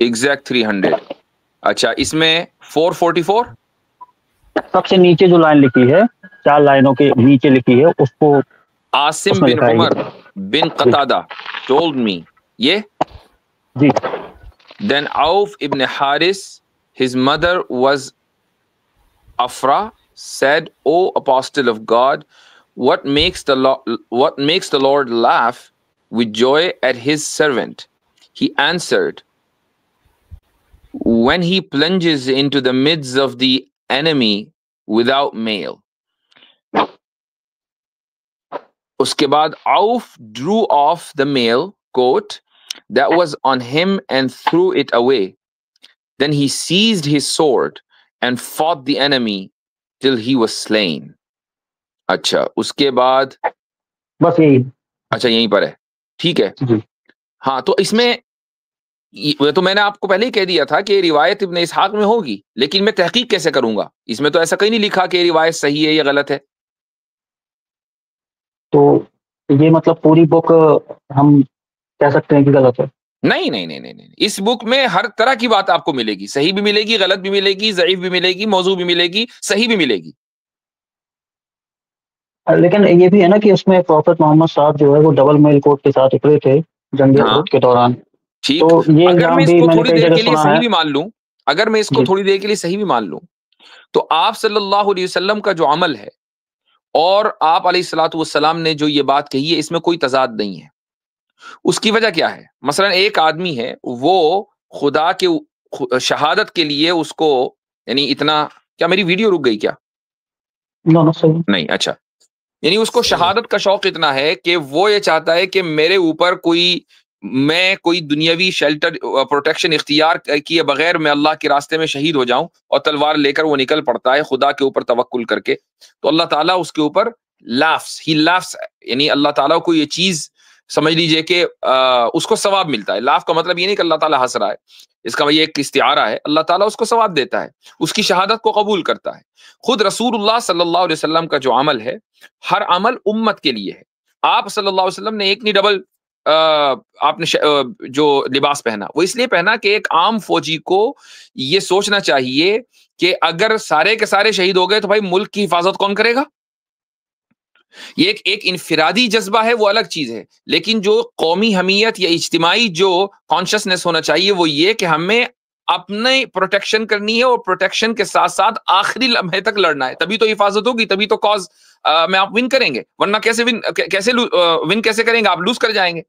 Exact 300। अच्छा, इसमें 444 सबसे नीचे जो लाइन लिखी है, 4 लाइनों के नीचे लिखी है, उसको आसिम बिन उमर बिन कतादा told me, ये जी। then Auf ibn Haris, his mother was Afra, said, O apostle of God, what makes the Lord laugh with joy at his servant? He answered, when he plunges into the midst of the enemy without mail. उसके बाद Auf drew off the mail coat that was on him and threw it away. Then he seized his sword and fought the enemy till he was slain. अच्छा, उसके बाद बस यही। अच्छा, यहीं पर है, ठीक है। हाँ, तो इसमें ये तो मैंने आपको पहले ही कह दिया था कि रिवायत इब्न इसहाक में होगी, लेकिन मैं तहकीक कैसे करूंगा? इसमें तो ऐसा कहीं नहीं लिखा कि रिवायत सही है या गलत है। तो ये मतलब पूरी बुक हम कह सकते हैं कि गलत है? नहीं नहीं नहीं नहीं नहीं, इस बुक में हर तरह की बात आपको मिलेगी, सही भी मिलेगी, गलत भी मिलेगी, ज़ईफ भी मिलेगी, मौजू भी मिलेगी, सही भी मिलेगी। लेकिन ये भी है ना कि उसमें प्रॉफेट मोहम्मद साहब जो है वो डबल मेल कोट के साथ उतरे थे जंग उहद के दौरान। ठीक, तो ये अगर मैं इल्जाम भी इसको मैंने थोड़ी कई देर जगह के लिए सुना सही है। भी मान लूं, अगर मैं इसको थोड़ी देर के लिए सही भी मान लूं, तो आप सल्लल्लाहु अलैहि वसल्लम का जो अमल है और आप अलैहिस्सलातु वस्सलाम ने जो ये बात कही है, इसमें कोई तजाद नहीं है। उसकी वजह क्या है? मसलन एक आदमी है, वो खुदा के शहादत के लिए उसको, यानी इतना, क्या मेरी वीडियो रुक गई क्या? नहीं, अच्छा, यानी उसको शहादत का शौक इतना है कि वो ये चाहता है कि मेरे ऊपर मैं कोई दुनियावी शेल्टर प्रोटेक्शन इख्तियार किए बगैर मैं अल्लाह के रास्ते में शहीद हो जाऊं, और तलवार लेकर वो निकल पड़ता है खुदा के ऊपर तवक्कुल करके। तो अल्लाह ताला उसके ऊपर ही लाफ्स, यानी अल्लाह ताला को ये चीज समझ लीजिए कि उसको सवाब मिलता है। लाफ का मतलब ये नहीं कि अल्लाह ताला हंस रहा है, इसका ये एक इस्तिआरा है, अल्लाह ताला उसको सवाब देता है, उसकी शहादत को कबूल करता है। खुद रसूलुल्लाह सल्लल्लाहु अलैहि वसल्लम का जो अमल है, हर अमल उम्मत के लिए है। आप सल्लल्लाहु अलैहि वसल्लम ने एक नहीं डबल आपने जो लिबास पहना, वो इसलिए पहना कि एक आम फौजी को ये सोचना चाहिए कि अगर सारे के सारे शहीद हो गए तो भाई मुल्क की हिफाजत कौन करेगा? ये एक इनफिरादी जज्बा है, वो अलग चीज है, लेकिन जो कौमी हमीयत या इज्तिमाई जो कॉन्शियसनेस होना चाहिए वो ये कि हमें अपने प्रोटेक्शन करनी है, और प्रोटेक्शन के साथ साथ आखिरी लम्हे तक लड़ना है, तभी तो हिफाजत होगी, तभी तो कॉज में आप विन करेंगे, वरना कैसे विन कैसे करेंगे? आप लूज कर जाएंगे।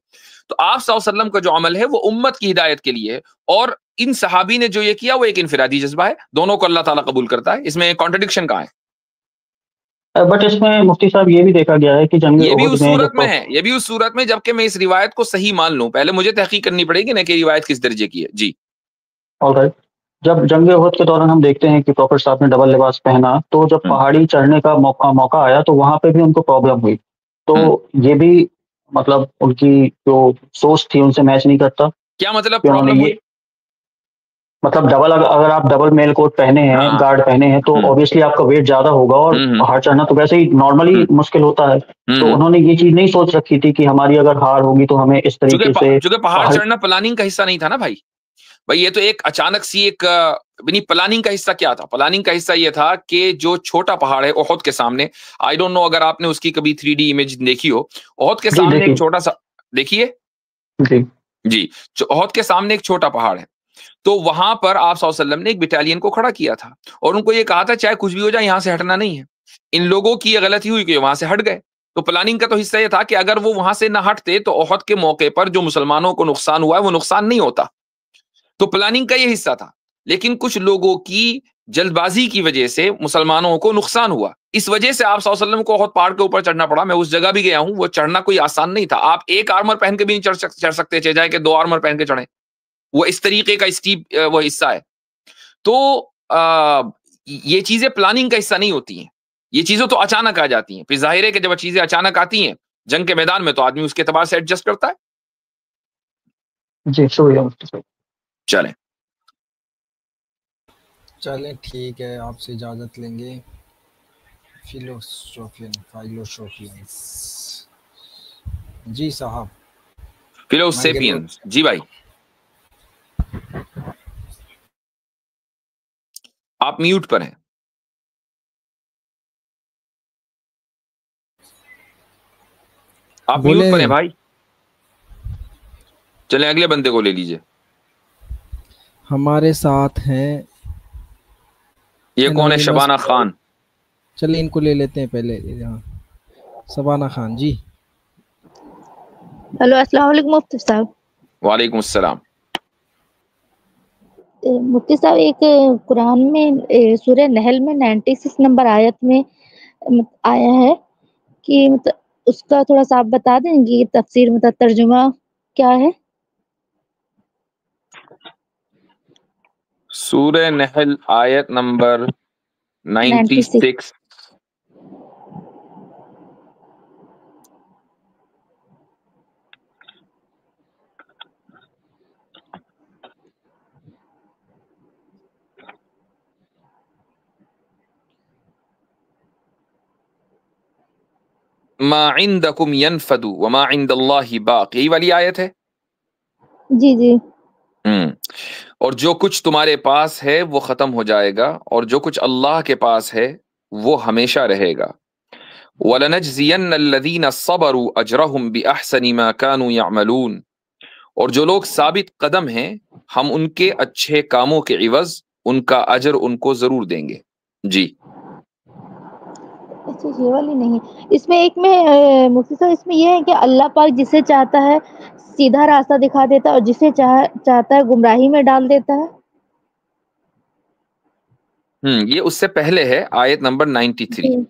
तो आप सल्लल्लाहु अलैहि वसल्लम का जो अमल है वो उम्मत की हिदायत के लिए है, और इन सहाबी ने जो ये किया वो एक इनफिरादी जज्बा है, दोनों को अल्लाह ताला कबूल करता है, इसमें कॉन्ट्रडिक्शन कहाँ है? बट इसमें मुफ्ती साहब ये भी देखा गया है कि जंग ये भी उहद उस में सूरत में है, ये भी उस सूरत में जबकि मैं इस रिवायत को सही मान लूं, पहले मुझे तहकीक करनी पड़ेगी ना कि रिवायत किस दर्जे की है। जी, ऑलराइट। जब जंग उहद के दौरान हम देखते हैं कि प्रॉफेट साहब ने डबल लिबास पहना, तो जब पहाड़ी चढ़ने का मौका आया तो वहां पे भी उनको प्रॉब्लम हुई। तो ये भी मतलब उनकी जो सोच थी उनसे मैच नहीं करता। क्या मतलब प्रॉब्लम हुई? मतलब डबल, अगर आप डबल मेल कोट पहने हैं, गार्ड पहने हैं, तो ऑब्वियसली आपका वेट ज्यादा होगा, और पहाड़ चढ़ना तो वैसे ही नॉर्मली मुश्किल होता है। तो उन्होंने ये चीज नहीं सोच रखी थी कि हमारी अगर हार होगी तो हमें इस तरीके से, क्योंकि पहाड़ चढ़ना प्लानिंग का हिस्सा नहीं था ना भाई। ये तो एक अचानक सी एक प्लानिंग का हिस्सा क्या था? प्लानिंग का हिस्सा ये था कि जो छोटा पहाड़ है उहद के सामने, आई डोंट नो अगर आपने उसकी कभी 3D इमेज देखी हो, उहद के सामने एक छोटा सा, देखिए जी, उहद के सामने एक छोटा पहाड़ है, तो वहां पर आप सल्लल्लाहु अलैहि वसल्लम ने एक बटालियन को खड़ा किया था, और उनको ये कहा था चाहे कुछ भी हो जाए यहां से हटना नहीं है। इन लोगों की ये गलती हुई कि वहां से हट गए। तो प्लानिंग का तो हिस्सा ये था कि अगर वो वहां से ना हटते तो उहद के मौके पर जो मुसलमानों को नुकसान हुआ है वो नुकसान नहीं होता। तो प्लानिंग का ये हिस्सा था, लेकिन कुछ लोगों की जल्दबाजी की वजह से मुसलमानों को नुकसान हुआ, इस वजह से आप सल्लल्लाहु अलैहि वसल्लम को उहद पहाड़ के ऊपर चढ़ना पड़ा। मैं उस जगह भी गया हूं, वो चढ़ना कोई आसान नहीं था। आप एक आर्मर पहन के भी नहीं चढ़ सकते, चाहे कि 2 आर्मर पहन के चढ़े, वो इस तरीके का स्टीप वो हिस्सा है। तो ये चीजें प्लानिंग का हिस्सा नहीं होती हैं, ये चीजें तो अचानक आ जाती हैं। फिर जाहिर है कि जब चीजें अचानक आती हैं जंग के मैदान में, तो आदमी उसके एतबार से एडजस्ट करता है। जी, शुक्रिया। चलें चलें, ठीक है, आपसे इजाजत लेंगे। फिलोसोफियंस जी साहब। फिलोसेपियंस जी भाई। आप म्यूट पर हैं। आप म्यूट पर हैं भाई। चले अगले बंदे को ले लीजिए। हमारे साथ हैं, ये कौन है? शबाना खान। चलिए इनको ले लेते हैं पहले। शबाना खान जी। हेलो, अस्सलाम वालेकुम मुफ्ती साहब। वालेकुम अस्सलाम। मुफ्ती साहब, एक कुरान में सूरह नहल में 96 नंबर आयत में आया है कि मतलब उसका थोड़ा सा आप बता देंगे तफसीर, मतलब तर्जुमा क्या है? सूरह नहल आयत नंबर 96। मा इंदकुम यनफदु व मा इंदल्लाहि बाक़, यही वाली आयत है। जी जी। और जो कुछ तुम्हारे पास है वो खत्म हो जाएगा, और जो कुछ अल्लाह के पास है वो हमेशा रहेगा। वलनजज़ियन्नल्लज़ीना सबरू अजरहुम बिअहसनि मा कानू यअमलून, और जो लोग साबित कदम हैं हम उनके अच्छे कामों के इवज उनका अजर उनको जरूर देंगे। जी। अच्छा, ये वाली नहीं, इसमें एक में मुफ्ती साहब इसमें ये है कि अल्लाह पाक जिसे चाहता है सीधा रास्ता दिखा देता है और जिसे चाहता है गुमराही में डाल देता है। ये उससे पहले है आयत नंबर 93।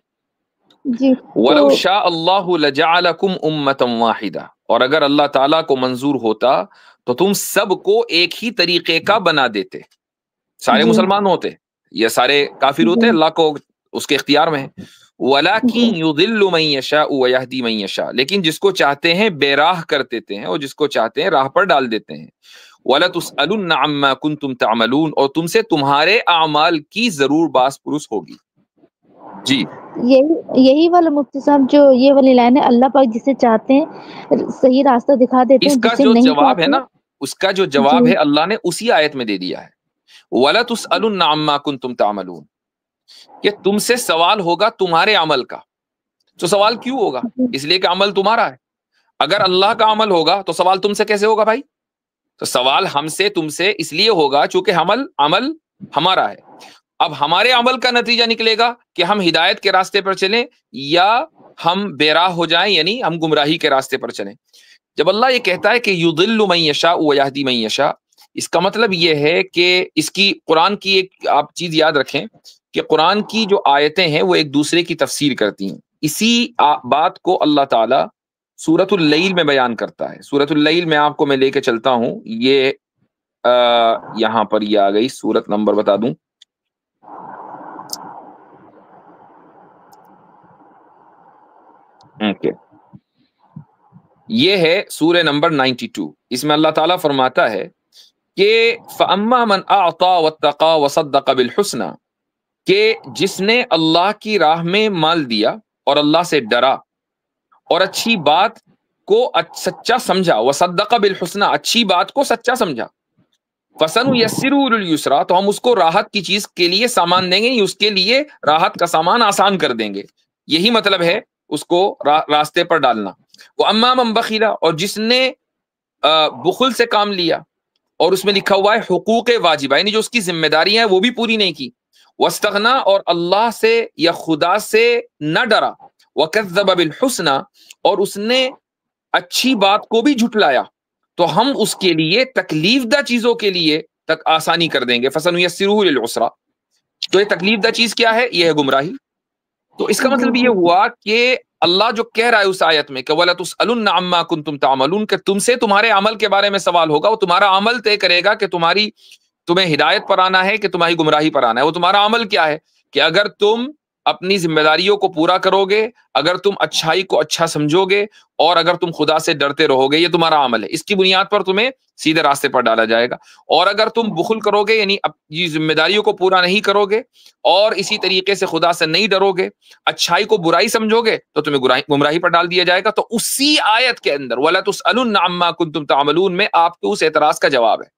जी। वलौ शा अल्लाहु लजअलकुम उम्मतन वाहिदा, और अगर अल्लाह ताला को मंजूर होता तो तुम सबको एक ही तरीके का बना देते। सारे मुसलमान होते या सारे काफिर होते, अल्लाह को उसके इख्तियार में है। वलाकिन युदिल्लु मन यशा व यहदी मन यशा, लेकिन जिसको चाहते हैं बेराह कर देते हैं और जिसको चाहते हैं राह पर डाल देते हैं। वला तुसअलुन्ना अम्मा कुंतुम तअमलून, और तुमसे तुम्हारे अमाल की जरूर बास पुरुष होगी। जी। यही वाला मुफ्ती साहब जो ये वाली लाइन है, अल्लाह पाक जिसे चाहते हैं सही रास्ता दिखा देते हैं, इसका जिसे जो नहीं जवाब है चाहते ना, उसका जो जवाब है अल्लाह ने उसी आयत में दे दिया है। वला तुसअलुन्ना अम्मा कुंतुम तअमलून, कि तुमसे सवाल होगा तुम्हारे अमल का। तो सवाल क्यों होगा? इसलिए कि अमल तुम्हारा है। अगर अल्लाह का अमल होगा तो सवाल तुमसे कैसे होगा भाई? तो सवाल हमसे तुमसे इसलिए होगा चूंकि अमल हमारा है। अब हमारे अमल का नतीजा निकलेगा कि हम हिदायत के रास्ते पर चलें या हम बेराह हो जाएं, यानी हम गुमराही के रास्ते पर चलें। जब अल्लाह ये कहता है कि युदिल्लु मन यशा व यहदी मन यशा, इसका मतलब ये है कि इसकी कुरान की एक आप चीज याद रखें कि कुरान की जो आयतें हैं वो एक दूसरे की तफसीर करती हैं। इसी बात को अल्लाह ताला सूरतुल लैल में बयान करता है। सूरतुल लैल में आपको मैं लेके चलता हूं, ये यहां पर ये आ गई, सूरत नंबर बता दूं, ओके, ये है सूरह नंबर 92। इसमें अल्लाह ताला फरमाता है कि फअम्मा मन अअता वत्तका वसद्दक़ बिल हुस्ना, कि जिसने अल्लाह की राह में माल दिया और अल्लाह से डरा और अच्छी बात को सच्चा समझा, वसद्दक़ बिल हुस्ना, अच्छी बात को सच्चा समझा, फसनुयस्सिरुहु लिल युस्रा, तो हम उसको राहत की चीज के लिए सामान देंगे, उसके लिए राहत का सामान आसान कर देंगे। यही मतलब है उसको रास्ते पर डालना। वो अम्मा मन बखिला, और जिसने बुखुल से काम लिया और उसमें लिखा हुआ है हुकूक वाजिबा, यानी जो उसकी जिम्मेदारियां हैं वो भी पूरी नहीं की, वस्तगना, और अल्लाह से या खुदा से न डरा, वकज़्ज़ब बिल हुस्ना, और उसने अच्छी बात को भी झुटलाया, तो हम उसके लिए तकलीफदा चीजों के लिए तक आसानी कर देंगे। फसनुयस्सिरुहु लिल उसरा, तो ये तकलीफदा चीज क्या है? ये है गुमराही। तो इसका मतलब ये हुआ कि अल्लाह जो कह रहा है उस आयत में कि वला तुसअलुन्ना अम्मा कुंतुम तअमलून, कि तुमसे तुम्हारे अमल के बारे में सवाल होगा, वो तुम्हारा अमल तय करेगा कि तुम्हें हिदायत पर आना है कि तुम्हारी गुमराही पर आना है। वो तुम्हारा अमल क्या है कि अगर तुम अपनी जिम्मेदारियों को पूरा करोगे, अगर तुम अच्छाई को अच्छा समझोगे और अगर तुम खुदा से डरते रहोगे, ये तुम्हारा अमल है, इसकी बुनियाद पर तुम्हें सीधे रास्ते पर डाला जाएगा। और अगर तुम बुखल करोगे, यानी अपनी जिम्मेदारियों को पूरा नहीं करोगे और इसी तरीके से खुदा से नहीं डरोगे, अच्छाई को बुराई समझोगे, तो तुम्हें गुमराही पर डाल दिया जाएगा। तो उसी आयत के अंदर वला तुसअलुन्ना अम्मा कुंतुम तअमलून में आपके उस एतराज का जवाब है।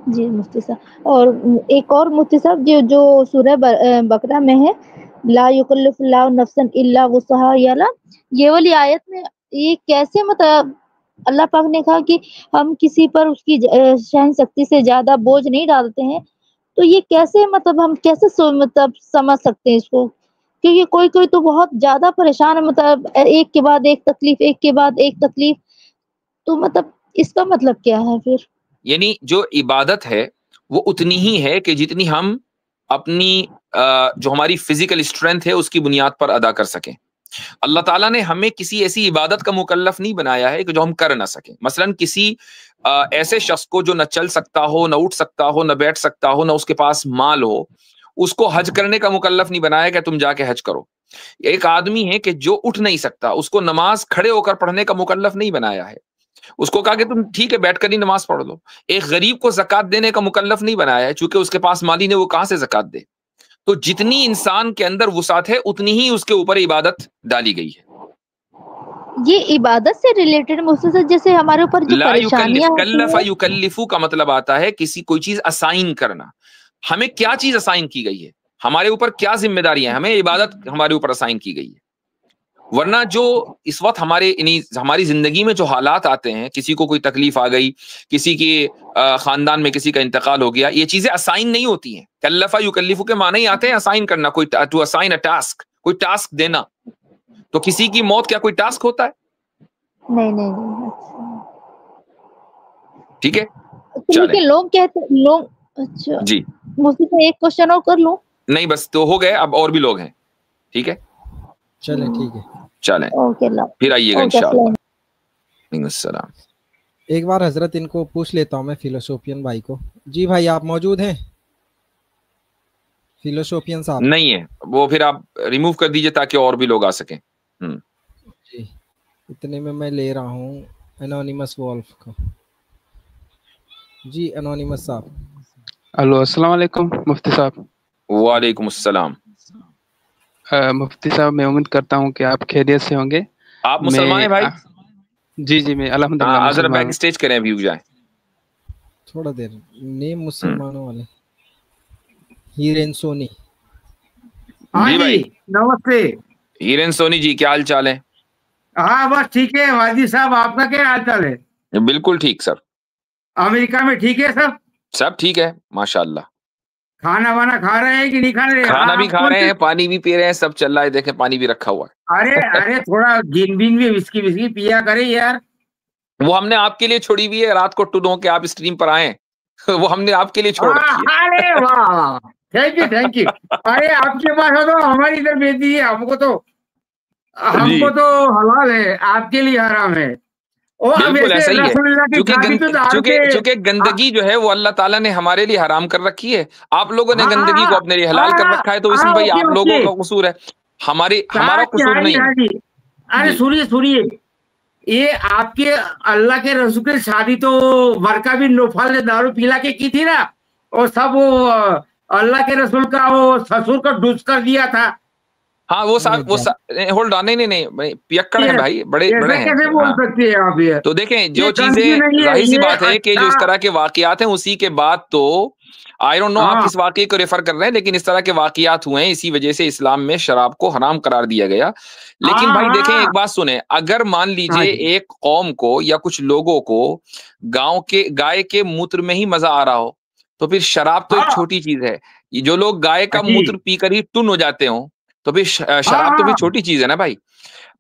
जी मुफ्ती साहब। और एक और मुफ्ती साहब, जो सूरह बकरा में है, ला युकल्लिफुल्लाहु नफ्सन इल्ला वुसअहा, ये वाली आयत में ये कैसे, मतलब अल्लाह पाक ने कहा कि हम किसी पर उसकी सहन शक्ति से ज्यादा बोझ नहीं डालते हैं, तो ये कैसे, मतलब हम कैसे मतलब समझ सकते हैं इसको? क्योंकि कोई कोई तो बहुत ज्यादा परेशान है, मतलब एक के बाद एक तकलीफ, एक के बाद एक तकलीफ, तो मतलब इसका मतलब क्या है फिर? यानी जो इबादत है वो उतनी ही है कि जितनी हम अपनी जो हमारी फिजिकल स्ट्रेंथ है उसकी बुनियाद पर अदा कर सकें। अल्लाह ताला ने हमें किसी ऐसी इबादत का मुकल्लफ नहीं बनाया है कि जो हम कर ना सकें। मसलन किसी ऐसे शख्स को जो न चल सकता हो, न उठ सकता हो, न बैठ सकता हो, न उसके पास माल हो, उसको हज करने का मुकल्लफ नहीं बनाया कि तुम जाके हज करो। एक आदमी है कि जो उठ नहीं सकता, उसको नमाज खड़े होकर पढ़ने का मुकल्लफ नहीं बनाया है, उसको कहा कि तुम ठीक है बैठकर ही नमाज पढ़ लो। एक गरीब को ज़कात देने का मुकल्लफ नहीं बनाया है, चूंकि उसके पास माली ने, वो कहां से ज़कात दे। तो जितनी इंसान के अंदर वुसात है उतनी ही उसके ऊपर इबादत डाली गई है। ये इबादत से रिलेटेड मुफ्ती, जैसे हमारे ऊपर जो ला परेशानियां होती कल्लफ़ है, युकल्लिफु का मतलब आता है किसी कोई चीज असाइन करना। हमें क्या चीज असाइन की गई है, हमारे ऊपर क्या जिम्मेदारियां, हमें इबादत हमारे ऊपर असाइन की गई है। वरना जो इस वक्त हमारी जिंदगी में जो हालात आते हैं, किसी को कोई तकलीफ आ गई, किसी के खानदान में किसी का इंतकाल हो गया, ये चीजें असाइन नहीं होती हैं। कल्लफ़ा युकल्लिफु के माने ही आते हैं असाइन करना, कोई टू असाइन अ टास्क, कोई टास्क देना। तो किसी की मौत क्या कोई टास्क होता है? नहीं नहीं नहीं, अच्छा ठीक है, तो चलें लेकिन लोग कहते, लोग, अच्छा जी। मुफ्ती साहब एक क्वेश्चन और कर लूं? नहीं बस तो हो गए, अब और भी लोग हैं। ठीक है, चले ठीक है। चलें ओके फिर आइएगा इंशाअल्लाह। ओके। अस्सलाम। एक बार हजरत इनको पूछ लेता हूँ मैं, फिलोसोफियन भाई को। जी भाई आप मौजूद हैं? फिलोसोफियन साहब नहीं है वो, फिर आप रिमूव कर दीजिए ताकि और भी लोग आ सकें। जी, इतने में मैं ले रहा हूँ एनोनिमस वॉल्फ को। जी एनोनिमस साहब। हेलो अस्सलाम वालेकुम मुफ्ती साहब। वालेकुम अस्सलाम। मुफ्ती साहब मैं उम्मीद करता हूँ कि आप खैरियत से होंगे। आप मुसलमान हैं भाई? जी जी मैं अल्हम्दुलिल्लाह हाँ, अगर मुसलमान बैक स्टेज करें व्यू जाए। थोड़ा देर नेम मुसलमानों वाले हीरेन सोनी। हाँ जी जी भाई। नमस्ते। हीरेन सोनी जी क्या हाल चाल है? हाँ बस ठीक है वाजी साहब, आपका क्या हाल चाल है? बिल्कुल ठीक सर। अमेरिका में ठीक है सब? सब ठीक है माशाल्लाह। खाना वाना खा रहे हैं कि नहीं खा रहे? खाना भी आप खा कौन रहे से? हैं, पानी भी पी रहे हैं, सब चल रहा है। देखें पानी भी रखा हुआ है। अरे अरे थोड़ा जिन बिन भी विस्की विस्की पिया करे यार। वो हमने आपके लिए छोड़ी हुई है, रात को टूडो के आप स्ट्रीम पर आए वो हमने आपके लिए छोड़ रखी है। अरे वाह, थैंक यू थैंक यू। अरे आपके पास हो तो हमारी इधर भेज दीजिए, हमको तो हलाल है, आपके लिए हराम है। बिल्कुल ऐसा ही है, क्योंकि गंदगी जो है वो अल्लाह ताला ने हमारे लिए हराम कर रखी है। आप लोगों ने गंदगी को अपने लिए हलाल कर रखा है, तो इसमें भाई आप लोगों का कसूर है, हमारा कसूर नहीं है। अरे सुनिए, ये आपके अल्लाह के रसूल की शादी तो बरका बिन नौफल ने दारू पिला के की थी ना, और सब वो अल्लाह के रसूल का वो ससुर को डूस कर दिया था। हाँ वो होल्ड ऑन, नहीं पियक्कड़ है भाई, बड़े बड़े हैं। कैसे बोल सकते हैं आप ये? तो देखें जो चीजें, जाहिर सी बात है कि जो इस तरह के वाकयात हैं उसी के बाद तो आई डोंट नो आप किस वाकये को रेफर कर रहे हैं, लेकिन इस तरह के वाकयात हुए हैं, इसी वजह से इस्लाम में शराब को हराम करार दिया गया। लेकिन भाई देखें एक बात सुने, अगर मान लीजिए एक कौम को या कुछ लोगों को गाय के मूत्र में ही मजा आ रहा हो, तो फिर शराब तो एक छोटी चीज है। ये जो लोग गाय का मूत्र पीकर ही टुन हो जाते हो, तो फिर शराब तो फिर छोटी चीज है ना भाई।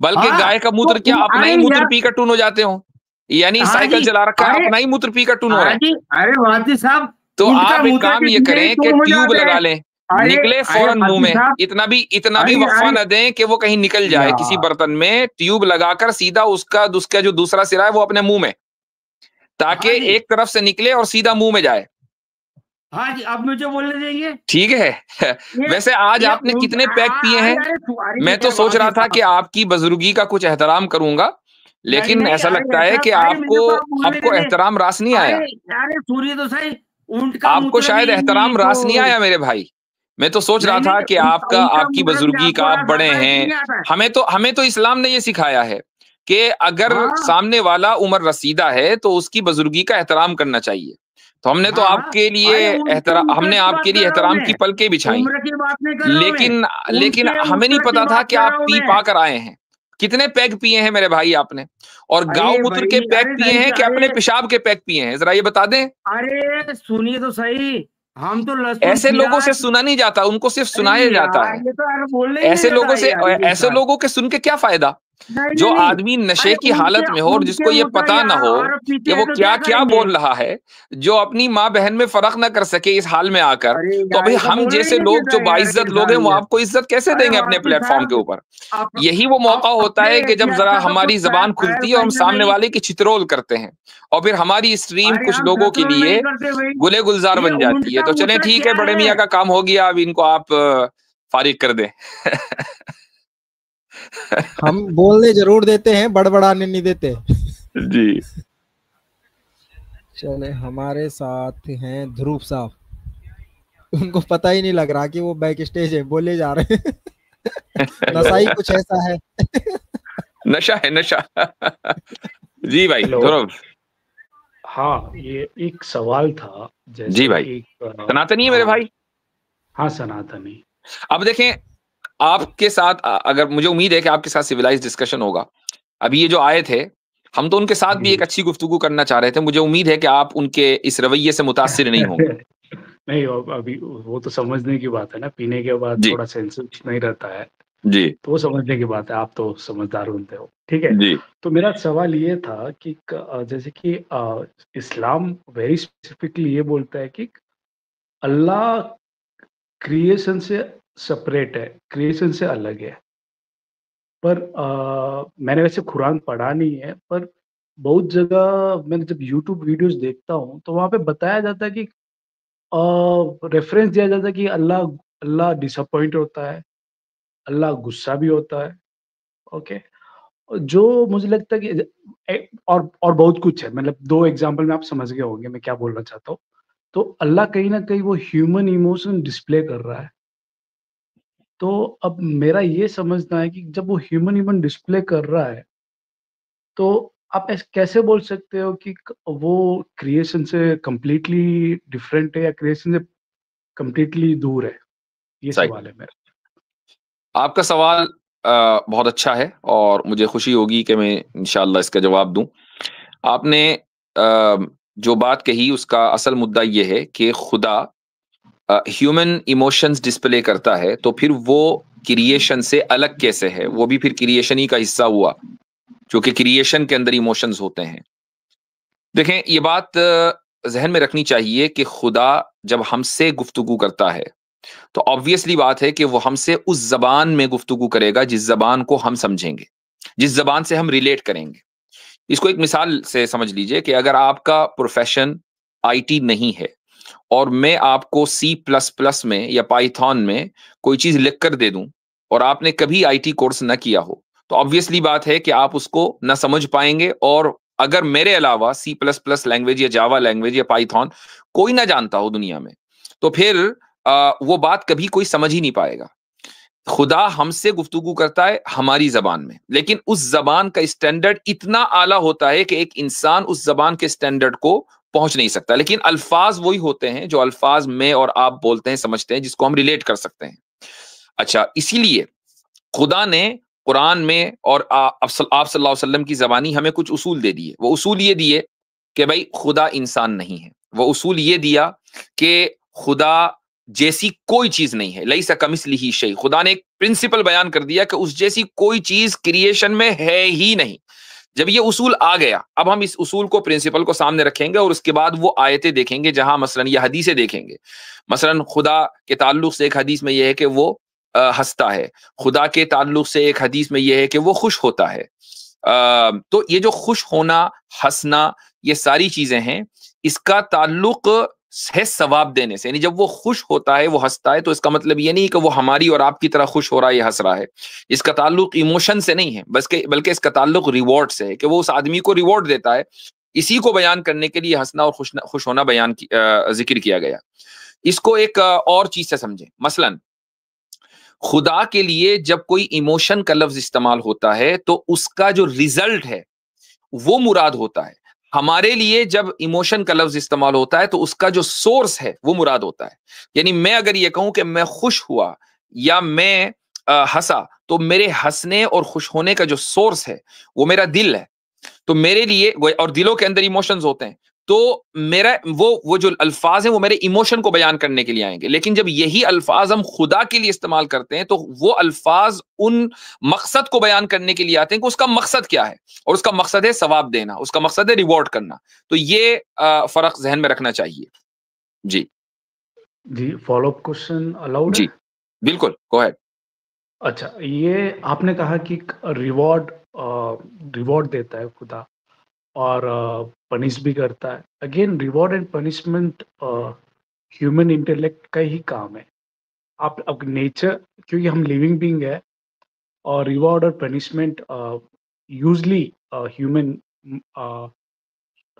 बल्कि गाय का मूत्र क्या अपना ही मूत्र पीकर टुन हो जाते हो, यानी साइकिल चला रखा है अपना ही मूत्र पीकर टुन हो रहा है। अरे वादी साहब, तो आप एक काम ये करें कि ट्यूब लगा लें, निकले फौरन मुंह में, इतना भी वक्फा न दें कि वो कहीं निकल जाए। किसी बर्तन में ट्यूब लगाकर सीधा उसका जो दूसरा सिरा है वो अपने मुंह में, ताकि एक तरफ से निकले और सीधा मुंह में जाए। हाँ जी, अब मुझे बोलने देंगे? ठीक है। वैसे आज आपने कितने पैक पिए हैं? मैं तो सोच रहा था कि आपकी बुजुर्गी का कुछ एहतराम करूंगा, लेकिन ऐसा लगता है कि आपको एहतराम रास नहीं आया। अरे सूर्य तो सही, ऊंट का आपको शायद एहतराम रास नहीं आया मेरे भाई। मैं तो सोच रहा था कि आपकी बुजुर्गी का, आप बड़े हैं। हमें तो इस्लाम ने ये सिखाया है कि अगर हाँ। सामने वाला उम्र रसीदा है तो उसकी बुजुर्गी का एहतराम करना चाहिए। तो हमने तो हाँ, आपके लिए अरे उनके हमने उम्र की बात आपके लिए कर रहा हूँ एहतराम मैं, की पलकें बिछाई, उम्र की बात नहीं कर रहा हूँ मैं, लेकिन उनके हमें नहीं उम्र की पता था बात कि कर आप रहा हूँ पी मैं। पा कर आए हैं। कितने पैग पिए हैं मेरे भाई आपने? और अरे गांव मूत्र के भाई, पैग अरे पिए नहीं, हैं कि अपने अरे पेशाब के पैग पिए हैं? जरा ये बता दें। अरे सुनिए तो सही, हम तो लहसुन ऐसे लोगों से प्याज, सुना नहीं जाता, उनको सिर्फ अरे सुनाया जाता यार है। ये तो यार बोलने ही नहीं ऐसे देता लोगों से, यार ये ऐसे इंसान। लोगों के सुन के क्या फायदा? नहीं जो नहीं नहीं, आदमी नशे अरे की हालत में हो और उनके जिसको ये मुद्दा पता ना हो और पीते कि वो हैं तो क्या क्या क्या करेंगे? बोल रहा है, जो अपनी माँ बहन में फर्क ना कर सके इस हाल में आकर, अरे तो यार अभी ये तो हम बोलने ही जैसे नहीं लोग देता जो यार बाइज्जत लोग हैं इंसान वो ये। आपको इज्जत कैसे अरे देंगे अपने वाकिफ प्लेटफॉर्म के साहब, ऊपर? आप यही वो मौका होता है कि जब एहतियात जरा का तो हमारी कुछ जबान खैर खुलती है और हम कहिए सामने भाई। वाले की चित्रोल करते हैं, और फिर हमारी स्ट्रीम अरे कुछ हम लोगों के ससुराल नहीं लिए करते भाई, गुले गुलजार ये बन जाती है। उनका तो चलें मुद्दा ठीक है, क्या बड़े है? मियाँ का काम हो गया, अब इनको आप फारिग कर दें। हम बोलने जरूर देते हैं, बड़बड़ाने नहीं देते। जी चले, हमारे साथ हैं ध्रुव साहब। उनको पता ही नहीं लग रहा कि वो बैक स्टेज है, बोले जा रहे हैं। नशा ही कुछ ऐसा है। नशा है, नशा। जी भाई हेलो। ध्रुव। हाँ, ये एक सवाल था, जी जैसे भाई, एक सनातनी है मेरे भाई। हाँ सनातनी। अब देखें, आपके साथ अगर, मुझे उम्मीद है कि आपके साथ सिविलाइज डिस्कशन होगा। अभी ये जो आए थे, हम तो उनके साथ भी एक अच्छी गुफ्तगू करना चाह रहे थे। मुझे उम्मीद है कि आप उनके इस रवैये से मुतासिर नहीं होंगे। नहीं, अभी वो तो समझने की बात है ना, पीने के बाद जी थोड़ा सेंसिटिव नहीं रहता है, जी तो वो समझने की बात है। आप तो समझदार बनते हो, ठीक है। जी तो मेरा सवाल ये था कि जैसे कि इस्लाम वेरी स्पेसिफिकली ये बोलता है कि अल्लाह क्रिएशन से सेपरेट है, क्रिएशन से अलग है। पर मैंने वैसे कुरान पढ़ा नहीं है, पर बहुत जगह मैंने जब यूट्यूब वीडियोस देखता हूँ तो वहाँ पे बताया जाता है कि रेफरेंस दिया जाता है कि अल्लाह अल्लाह डिसअपॉइंट होता है, अल्लाह गुस्सा भी होता है। ओके, जो मुझे लगता है कि और बहुत कुछ है, मतलब 2 एग्जांपल में आप समझ गए होंगे मैं क्या बोलना चाहता हूँ। तो अल्लाह कहीं न कहीं वो ह्यूमन इमोशन डिस्प्ले कर रहा है। तो अब मेरा ये समझना है कि जब वो ह्यूमन इमोशन डिस्प्ले कर रहा है, तो आप ऐसे कैसे बोल सकते हो कि वो क्रिएशन से कंप्लीटली डिफरेंट है या क्रिएशन से कंप्लीटली दूर है? ये सही। सवाल है मेरा। आपका सवाल बहुत अच्छा है और मुझे खुशी होगी कि मैं इंशाअल्लाह इसका जवाब दूं। आपने जो बात कही उसका असल मुद्दा ये है कि खुदा ह्यूमन इमोशंस डिस्प्ले करता है, तो फिर वो क्रिएशन से अलग कैसे है? वो भी फिर क्रिएशन ही का हिस्सा हुआ, क्योंकि क्रिएशन के अंदर इमोशंस होते हैं। देखें, ये बात जहन में रखनी चाहिए कि खुदा जब हमसे गुफ्तगू करता है तो ऑब्वियसली बात है कि वो हमसे उस जबान में गुफ्तगू करेगा जिस जबान को हम समझेंगे, जिस जबान से हम रिलेट करेंगे। इसको एक मिसाल से समझ लीजिए कि अगर आपका प्रोफेशन आईटी नहीं है और मैं आपको सी प्लस प्लस में या पाइथन में कोई चीज लिख कर दे दूं और आपने कभी आईटी कोर्स ना किया हो, तो ऑब्वियसली बात है कि आप उसको ना समझ पाएंगे। और अगर मेरे अलावा सी प्लस प्लस लैंग्वेज या जावा लैंग्वेज या पाइथन कोई ना जानता हो दुनिया में, तो फिर वो बात कभी कोई समझ ही नहीं पाएगा। खुदा हमसे गुफ्तगू करता है हमारी जबान में, लेकिन उस जबान का स्टैंडर्ड इतना आला होता है कि एक इंसान उस जबान के स्टैंडर्ड को पहुंच नहीं सकता। लेकिन अल्फाज वही होते हैं जो अल्फाज में और आप बोलते हैं, समझते हैं, जिसको हम रिलेट कर सकते हैं। अच्छा, इसीलिए खुदा ने कुरान में और आप सल्लल्लाहु अलैहि वसल्लम की जबानी हमें कुछ उसूल दे दिए। वो उसूल ये दिए कि भाई खुदा इंसान नहीं है। वो उसूल ये दिया कि खुदा जैसी कोई चीज नहीं है, लईसा कमिस्लिही शै। खुदा ने एक प्रिंसिपल बयान कर दिया कि उस जैसी कोई चीज क्रिएशन में है ही नहीं। जब ये उसूल आ गया, अब हम इस उसूल को, प्रिंसिपल को सामने रखेंगे और उसके बाद वो आयतें देखेंगे जहां मसलन ये हदीसें देखेंगे। मसलन खुदा के ताल्लुक से एक हदीस में यह है कि वो हंसता है। खुदा के ताल्लुक से एक हदीस में यह है कि वो खुश होता है। तो ये जो खुश होना, हंसना, ये सारी चीजें हैं, इसका ताल्लुक है सवाब देने से। यानी जब वो खुश होता है, वो हंसता है, तो इसका मतलब ये नहीं कि वो हमारी और आपकी तरह खुश हो रहा है या हंस रहा है। इसका ताल्लुक इमोशन से नहीं है, बल्कि इसका ताल्लुक रिवॉर्ड से है कि वो उस आदमी को रिवॉर्ड देता है। इसी को बयान करने के लिए हंसना और खुश होना जिक्र किया गया। इसको एक और चीज से समझें। मसलन खुदा के लिए जब कोई इमोशन का लफ्ज इस्तेमाल होता है तो उसका जो रिजल्ट है वो मुराद होता है। हमारे लिए जब इमोशन का लफ्ज इस्तेमाल होता है तो उसका जो सोर्स है वो मुराद होता है। यानी मैं अगर ये कहूं कि मैं खुश हुआ या मैं हंसा, तो मेरे हंसने और खुश होने का जो सोर्स है वो मेरा दिल है। तो मेरे लिए, और दिलों के अंदर इमोशंस होते हैं, तो मेरा वो जो अल्फाज हैं वो मेरे इमोशन को बयान करने के लिए आएंगे। लेकिन जब यही अल्फाज हम खुदा के लिए इस्तेमाल करते हैं तो वो अल्फाज उन मकसद को बयान करने के लिए आते हैं कि उसका मकसद क्या है, और उसका मकसद है सवाब देना, उसका मकसद है रिवॉर्ड करना। तो ये फर्क जहन में रखना चाहिए। जी जी, फॉलो अप क्वेश्चन अलाउड है? जी बिल्कुल, गो अहेड। अच्छा, ये आपने कहा कि रिवॉर्ड देता है खुदा और पनिश भी करता है। Again, reward and punishment human intellect का ही काम है। आप अब नेचर, क्योंकि हम लिविंग बीइंग है, और रिवॉर्ड और पनिशमेंट यूजली ह्यूमन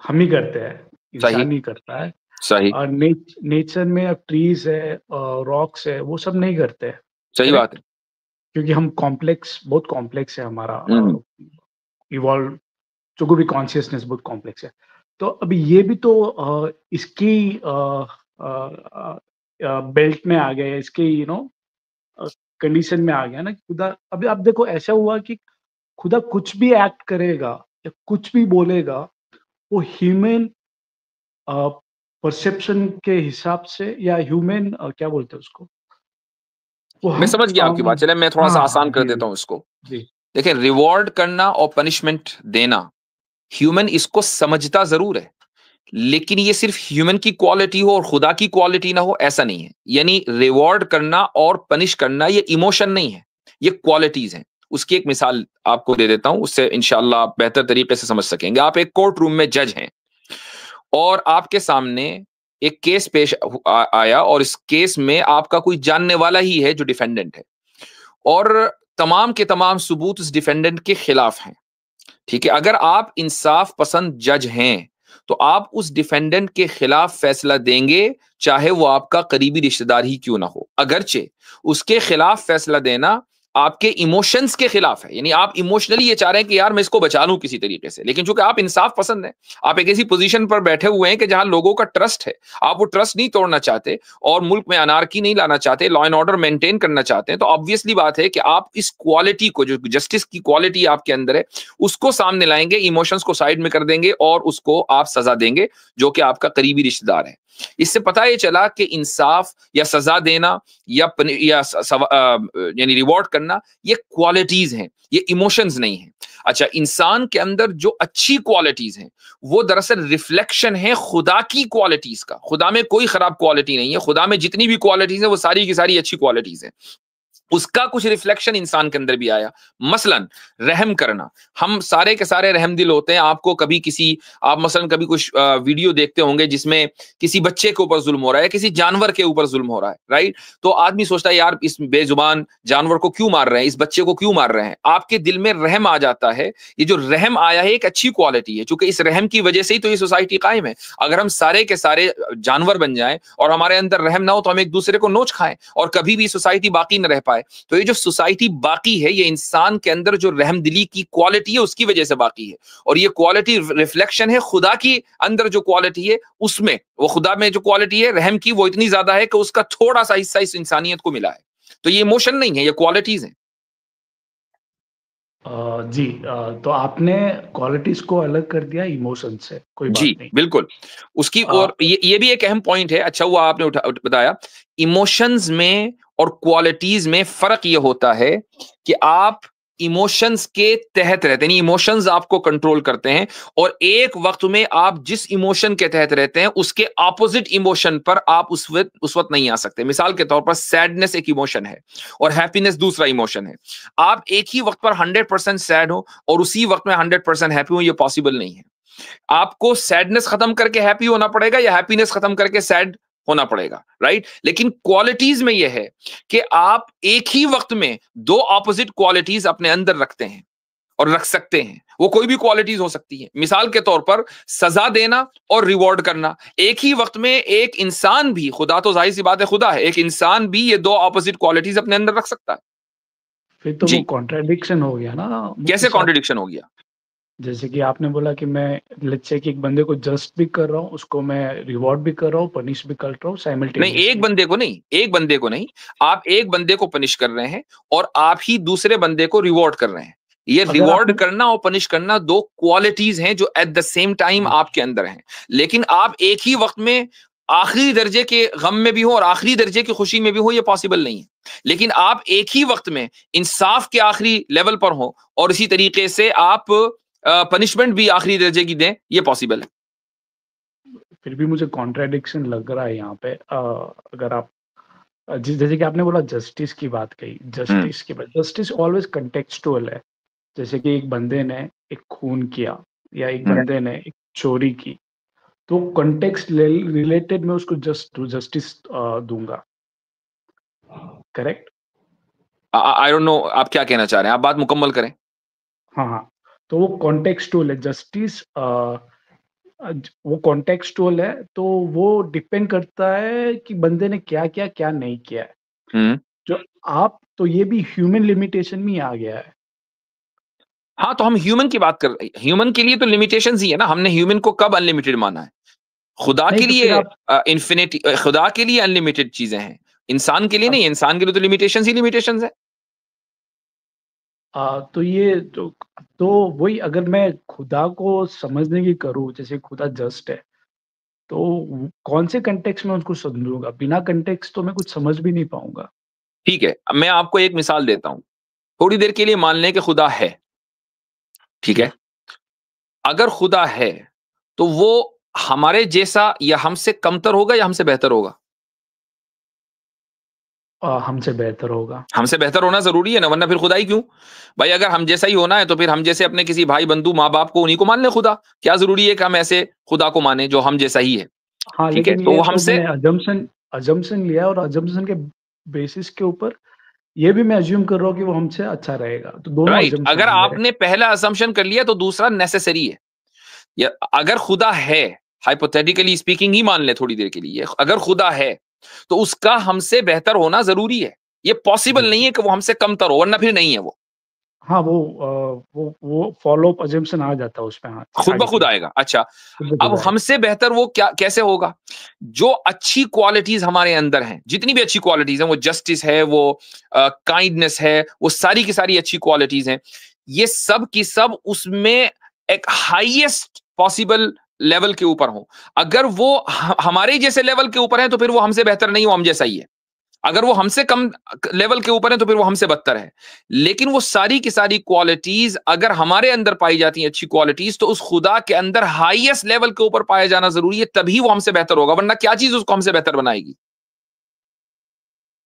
हम ही करते हैं, इंसान ही करता है। सही, और नेचर में अब ट्रीज है, रॉक्स है, वो सब नहीं करते हैं। सही बात है। क्योंकि हम बहुत कॉम्प्लेक्स है हमारा इवॉल्व, जो को भी कॉन्शियसनेस बहुत कॉम्प्लेक्स है। तो अभी ये भी तो इसकी बेल्ट में आ गया, इसके कंडीशन में आ गया ना। खुदा, अभी आप देखो, ऐसा हुआ कि खुदा कुछ भी एक्ट करेगा या कुछ भी बोलेगा, वो ह्यूमन परसेप्शन के हिसाब से, या ह्यूमन क्या बोलते हैं उसको, मैं समझ गया आपकी बात। चले मैं थोड़ा सा आसान कर देता हूँ इसको। देखिए, रिवॉर्ड करना और पनिशमेंट देना, ह्यूमन इसको समझता जरूर है, लेकिन ये सिर्फ ह्यूमन की क्वालिटी हो और खुदा की क्वालिटी ना हो, ऐसा नहीं है। यानी रिवॉर्ड करना और पनिश करना ये इमोशन नहीं है, ये क्वालिटीज हैं। उसकी एक मिसाल आपको दे देता हूं, उससे इंशाल्लाह आप बेहतर तरीके से समझ सकेंगे। आप एक कोर्ट रूम में जज हैं और आपके सामने एक केस पेश आया, और इस केस में आपका कोई जानने वाला ही है जो डिफेंडेंट है, और तमाम के तमाम सबूत उस डिफेंडेंट के खिलाफ हैं। ठीक है, अगर आप इंसाफ पसंद जज हैं तो आप उस डिफेंडेंट के खिलाफ फैसला देंगे, चाहे वो आपका करीबी रिश्तेदार ही क्यों ना हो, अगरचे उसके खिलाफ फैसला देना आपके इमोशंस के खिलाफ है। यानी आप इमोशनली ये चाह रहे हैं कि यार मैं इसको बचा लूं किसी तरीके से, लेकिन चूंकि आप इंसाफ पसंद हैं, आप एक ऐसी पोजीशन पर बैठे हुए हैं कि जहां लोगों का ट्रस्ट है, आप वो ट्रस्ट नहीं तोड़ना चाहते और मुल्क में अनार्की नहीं लाना चाहते, लॉ एंड ऑर्डर मेंटेन करना चाहते हैं, तो ऑब्वियसली बात है कि आप इस क्वालिटी को, जो जस्टिस की क्वालिटी आपके अंदर है, उसको सामने लाएंगे, इमोशंस को साइड में कर देंगे और उसको आप सजा देंगे जो कि आपका करीबी रिश्तेदार है। इससे पता ये चला कि इंसाफ या सजा देना या यानी रिवॉर्ड करना, ये क्वालिटीज हैं, ये इमोशंस नहीं हैं। अच्छा, इंसान के अंदर जो अच्छी क्वालिटीज हैं वो दरअसल रिफ्लेक्शन है खुदा की क्वालिटीज का। खुदा में कोई खराब क्वालिटी नहीं है, खुदा में जितनी भी क्वालिटीज हैं वो सारी की सारी अच्छी क्वालिटीज हैं। उसका कुछ रिफ्लेक्शन इंसान के अंदर भी आया। मसलन रहम करना, हम सारे के सारे रहम दिल होते हैं। आपको कभी आप मसलन कभी कुछ वीडियो देखते होंगे जिसमें किसी बच्चे के ऊपर जुल्म हो रहा है, किसी जानवर के ऊपर जुल्म हो रहा है, राइट? तो आदमी सोचता है यार इस बेजुबान जानवर को क्यों मार रहे हैं, इस बच्चे को क्यों मार रहे हैं। आपके दिल में रहम आ जाता है। ये जो रहम आया है एक अच्छी क्वालिटी है, क्योंकि इस रहम की वजह से ही तो ये सोसाइटी कायम है। अगर हम सारे के सारे जानवर बन जाएं और हमारे अंदर रहम ना हो तो हम एक दूसरे को नोच खाएं और कभी भी सोसाइटी बाकी न रह पाए। तो ये जो सोसाइटी बाकी है, ये इंसान के अंदर जो रहमदिली की क्वालिटी है उसकी वजह से बाकी है, और ये क्वालिटी रिफ्लेक्शन है खुदा की अंदर जो क्वालिटी है उसमें। वो खुदा में जो क्वालिटी है रहम की, वो इतनी ज्यादा है कि उसका थोड़ा सा हिस्सा इस इंसानियत को मिला है। तो ये इमोशन नहीं है, ये क्वालिटीज हैं। जी, तो आपने क्वालिटीज को अलग कर दिया इमोशन से, कोई बात जी नहीं। बिल्कुल उसकी, और ये भी एक अहम पॉइंट है। अच्छा हुआ आपने बताया। इमोशंस में और क्वालिटीज में फर्क ये होता है कि आप इमोशंस के तहत रहते हैं, इमोशंस आपको कंट्रोल करते हैं, और एक वक्त में आप जिस इमोशन के तहत रहते हैं उसके ऑपोजिट इमोशन पर आप उस वक्त नहीं आ सकते। मिसाल के तौर पर सैडनेस एक इमोशन है और हैप्पीनेस दूसरा इमोशन है। आप एक ही वक्त पर 100% सैड हो और उसी वक्त में 100% हैप्पी हो, ये पॉसिबल नहीं है। आपको सैडनेस खत्म करके हैप्पी होना पड़ेगा या हैप्पीनेस खत्म करके सैड होना पड़ेगा, राइट? लेकिन क्वालिटीज में यह है कि आप एक ही वक्त में दो ऑपोजिट क्वालिटीज अपने अंदर रखते हैं, और रख सकते हैं। वो कोई भी क्वालिटीज हो सकती है। मिसाल के तौर पर सजा देना और रिवॉर्ड करना, एक ही वक्त में एक इंसान भी, खुदा तो जाहिर सी बात है खुदा है, एक इंसान भी ये दो ऑपोजिट क्वालिटीज अपने अंदर रख सकता है। फिर तो वो कॉन्ट्राडिक्शन हो गया ना। कैसे कॉन्ट्रडिक्शन हो गया? जैसे कि आपने बोला कि मैं लेट्स से कि एक बंदे को जस्ट भी कर रहा हूँ, उसको मैं रिवॉर्ड भी कर रहा हूँ, पनिश भी कर रहा हूँ साइमल्टेनियसली। नहीं, एक बंदे को नहीं, आप एक बंदे को पनिश कर रहे हैं और आप ही दूसरे बंदे को रिवॉर्ड कर रहे हैं। ये रिवॉर्ड करना और पनिश करना दो क्वालिटीज हैं जो एट द सेम टाइम आपके अंदर हैं। लेकिन आप एक ही वक्त में आखिरी दर्जे के गम में भी हो और आखिरी दर्जे की खुशी में भी हो, ये पॉसिबल नहीं है। लेकिन आप एक ही वक्त में इंसाफ के आखिरी लेवल पर हो और इसी तरीके से आप पनिशमेंट भी आखिरी दर्जे की दें, ये पॉसिबल है। फिर भी मुझे कॉन्ट्राडिक्शन लग रहा है यहाँ पे। अगर आप जैसे कि आपने बोला जस्टिस की बात कही, जस्टिस की बात, जस्टिस ऑलवेज कंटेक्चुअल है। जैसे कि एक बंदे ने एक खून किया या एक बंदे ने एक चोरी की, तो कंटेक्स्ट रिलेटेड मैं उसको जस्टिस दूंगा, करेक्ट? आई डोंट नो आप क्या कहना चाह रहे हैं, आप बात मुकम्मल करें। हाँ, तो वो कॉन्टेक्स्टुअल है जस्टिस। वो कॉन्टेक्स्टुअल है, तो वो डिपेंड करता है कि बंदे ने क्या किया क्या नहीं किया है। जो आप तो ये भी ह्यूमन लिमिटेशन में आ गया है। हाँ, तो हम ह्यूमन की बात कर रहे हैं। ह्यूमन के लिए तो लिमिटेशंस ही है ना। हमने ह्यूमन को कब अनलिमिटेड माना है? खुदा के लिए इन्फिनिटी, खुदा के लिए अनलिमिटेड चीजें हैं, इंसान के लिए नहीं। इंसान के लिए तो लिमिटेशंस ही लिमिटेशंस है। तो ये तो वही, अगर मैं खुदा को समझने की करूँ, जैसे खुदा जस्ट है, तो कौन से कंटेक्स्ट में उसको समझूंगा? बिना कंटेक्स्ट तो मैं कुछ समझ भी नहीं पाऊंगा। ठीक है, मैं आपको एक मिसाल देता हूं। थोड़ी देर के लिए मान लें कि खुदा है, ठीक है। अगर खुदा है तो वो हमारे जैसा या हमसे कमतर होगा या हमसे बेहतर होगा? हमसे बेहतर होगा। हमसे बेहतर होना जरूरी है ना, वरना फिर खुदा ही क्यों? भाई अगर हम जैसा ही होना है तो फिर हम जैसे अपने किसी भाई बंधु माँ बाप को, उन्हीं को मान ले खुदा। क्या जरूरी है कि हम ऐसे खुदा को माने जो हम जैसा ही है? हाँ, ठीक है, लेकिन तो ये वो हमसे अजम्पशन लिया और अजम्पशन के बेसिस के ऊपर ये भी मैं अज्यूम कर रहा हूँ कि वो हमसे अच्छा रहेगा, तो दोनों राइट। assumption अगर है मेरे। आपने पहला असम्पशन कर लिया तो दूसरा नेसेसरी है। या अगर खुदा है, हाइपोथेटिकली स्पीकिंग ही मान ले थोड़ी देर के लिए, अगर खुदा है तो उसका हमसे बेहतर होना जरूरी है। ये पॉसिबल नहीं है कि वो हमसे कमतर हो, वरना फिर नहीं है वो। हाँ, वो फॉलो अप अजम्पशन आ जाता है उसमें। हाँ, खुद ब खुद आएगा। अच्छा, अब आएगा। हमसे बेहतर वो क्या कैसे होगा? जो अच्छी क्वालिटीज हमारे अंदर हैं, जितनी भी अच्छी क्वालिटीज हैं, वो जस्टिस है, वो काइंडनेस है, वो सारी की सारी अच्छी क्वालिटीज हैं, ये सब की सब उसमें एक हाईएस्ट पॉसिबल लेवल के ऊपर हो। अगर वो हमारे जैसे लेवल के ऊपर है तो फिर वो हमसे बेहतर नहीं, वो हम जैसा ही है। अगर वो हमसे कम लेवल के ऊपर है तो फिर वो हमसे बदतर है। लेकिन वो सारी की सारी क्वालिटीज अगर हमारे अंदर पाई जाती हैं, अच्छी क्वालिटीज, तो उस खुदा के अंदर हाईएस्ट लेवल के ऊपर पाया जाना जरूरी है, तभी वो हमसे बेहतर होगा। वरना क्या चीज उसको हमसे बेहतर बनाएगी?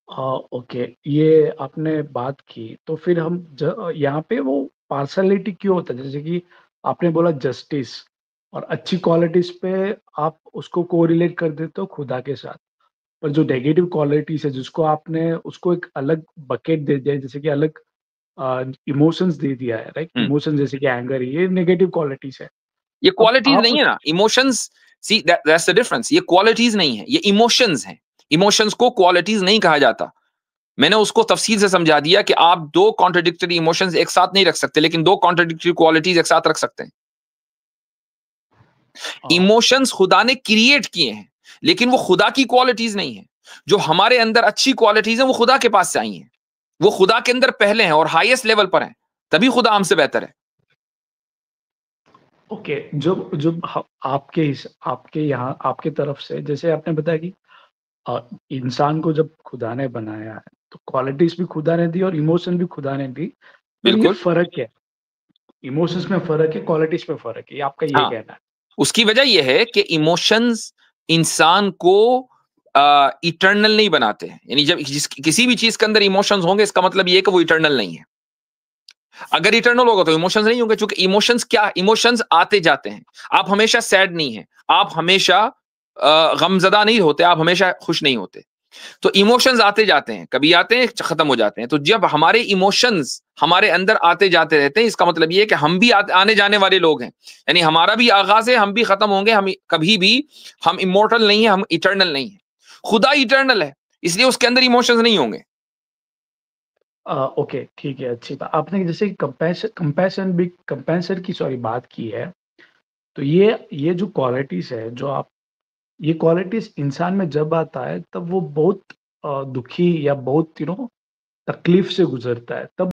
ओके, ये आपने बात की, तो फिर हम यहाँ पे वो पार्शलिटी क्यों होता है? जैसे कि आपने बोला जस्टिस और अच्छी क्वालिटीज पे आप उसको कोरिलेट कर देते हो खुदा के साथ, पर जो नेगेटिव क्वालिटीज है जिसको आपने उसको एक अलग बकेट दे दिया है, जैसे कि अलग इमोशंस दे दिया है, राइट? इमोशन जैसे कि एंगर, ये नेगेटिव क्वालिटीज है। ये क्वालिटीज नहीं है ना, emotions. See that's the difference. ये क्वालिटीज नहीं है, ये इमोशंस हैं। इमोशंस को क्वालिटीज नहीं कहा जाता। मैंने उसको तफसील से समझा दिया कि आप दो कॉन्ट्रडिक्टरी इमोशंस एक साथ नहीं रख सकते, लेकिन दो कॉन्ट्रडिक्टरी क्वालिटीज एक साथ रख सकते हैं। इमोशंस खुदा ने क्रिएट किए हैं, लेकिन वो खुदा की क्वालिटीज नहीं है। जो हमारे अंदर अच्छी क्वालिटीज हैं वो खुदा के पास से आई हैं, वो खुदा के अंदर पहले हैं और हाईएस्ट लेवल पर हैं, तभी खुदा हमसे बेहतर है। ओके, जब जब आपके यहाँ आपके तरफ से, जैसे आपने बताया कि इंसान को जब खुदा ने बनाया है तो क्वालिटीज भी खुदा ने दी और इमोशन भी खुदा ने दी, तो ये फर्क है, इमोशंस में फर्क है, क्वालिटीज में फर्क है, आपका ये कहना है? उसकी वजह यह है कि इमोशंस इंसान को इटर्नल नहीं बनाते हैं। यानी जब किसी भी चीज के अंदर इमोशंस होंगे, इसका मतलब ये है कि वो इटर्नल नहीं है। अगर इटर्नल होगा तो इमोशंस नहीं होंगे, क्योंकि इमोशंस क्या, इमोशंस आते जाते हैं। आप हमेशा सैड नहीं हैं, आप हमेशा गमजदा नहीं होते, आप हमेशा खुश नहीं होते। तो इमोशंस आते जाते हैं, कभी आते हैं खत्म हो जाते हैं। तो जब हमारे इमोशंस हमारे अंदर आते जाते रहते हैं, इसका मतलब ये है कि हम भी आने जाने वाले लोग हैं, यानी हमारा भी आगाज है, हम भी खत्म होंगे। हम कभी भी, हम इमोर्टल नहीं है, हम इटर्नल नहीं है। खुदा इटर्नल है, इसलिए उसके अंदर इमोशंस नहीं होंगे। ओके, ठीक है, अच्छी बात। आपने जैसे कंपैशन की बात की है, तो ये जो क्वालिटीज है, जो आप, ये क्वालिटीज इंसान में जब आता है तब वो बहुत दुखी या बहुत तकलीफ से गुजरता है, तब